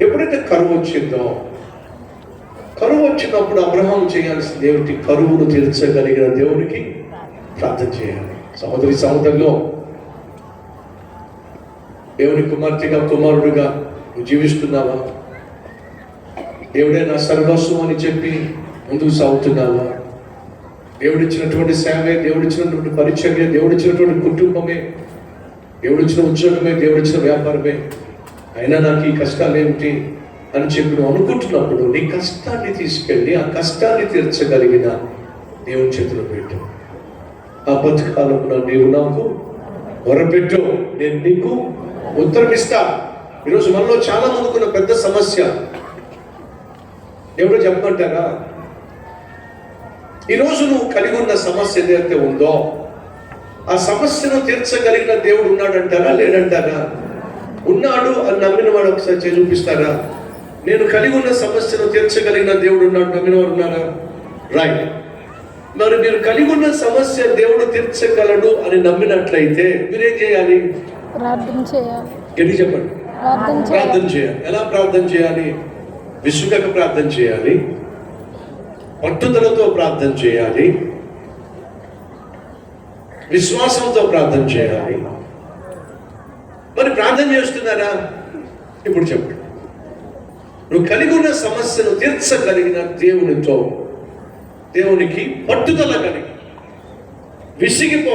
ఎప్పుడైతే కరువు వచ్చిందో, కరువు వచ్చినప్పుడు అబ్రహాం చేయాల్సిన దేవుడికి, కరువును తీర్చగలిగిన దేవుడికి ప్రార్థన చేయాలి. సహోదరి సహోదరులో, దేవుని కుమార్తెగా కుమారుడిగా నువ్వు జీవిస్తున్నావా? దేవుడే నా సర్వస్వం అని చెప్పి ముందుకు సాగుతున్నావా? దేవుడిచ్చినటువంటి సేవే, దేవుడిచ్చినటువంటి పరిచర్య, దేవుడిచ్చినటువంటి కుటుంబమే, దేవుడిచ్చిన ఉద్యోగమే, దేవుడిచ్చిన వ్యాపారమే, అయినా నాకు ఈ కష్టాలు ఏమిటి అని చెప్పి నువ్వు అనుకుంటున్నప్పుడు నీ కష్టాన్ని తీసుకెళ్ళి ఆ కష్టాన్ని తీర్చగలిగిన దేవుని చేతిలో పెట్టు. ఆ బతుకాలంలో నీవు నాకు మొరపెట్టు, నేను నీకు ఉత్తరం ఇస్తా. ఈరోజు మనలో చాలా మందికున్న పెద్ద సమస్య ఎవరో చెప్పమంటారా? ఈరోజు నువ్వు కలిగి ఉన్న సమస్య ఏదైతే ఉందో ఆ సమస్యను తీర్చగలిగిన దేవుడు ఉన్నాడంటారా, లేడంటారా? ఉన్నాడు అని నమ్మిన వాడు ఒకసారి చూపిస్తారా? నేను కలిగి ఉన్న సమస్యను తీర్చగలిగిన దేవుడు ఉన్నాడు నమ్మిన వారు ఉన్నారా? రైట్. మరి మీరు కలిగి ఉన్న సమస్య దేవుడు తీర్చగలడు అని నమ్మినట్లయితే మీరేం చేయాలి? ప్రార్థన చేయాలి. గట్టి చెప్పండి. ప్రార్థన చేయాలి. ఎలా ప్రార్థన చేయాలి? విసుగక ప్రార్థన చేయాలి, పట్టుదలతో ప్రార్థన చేయాలి, విశ్వాసంతో ప్రార్థన చేయాలి. మరి ప్రార్థన చేస్తున్నారా? ఇప్పుడు చెప్పండి. నువ్వు కలిగి ఉన్న సమస్యను తీర్చగలిగిన దేవునికి పట్టుదల కలిగి విసిగిపో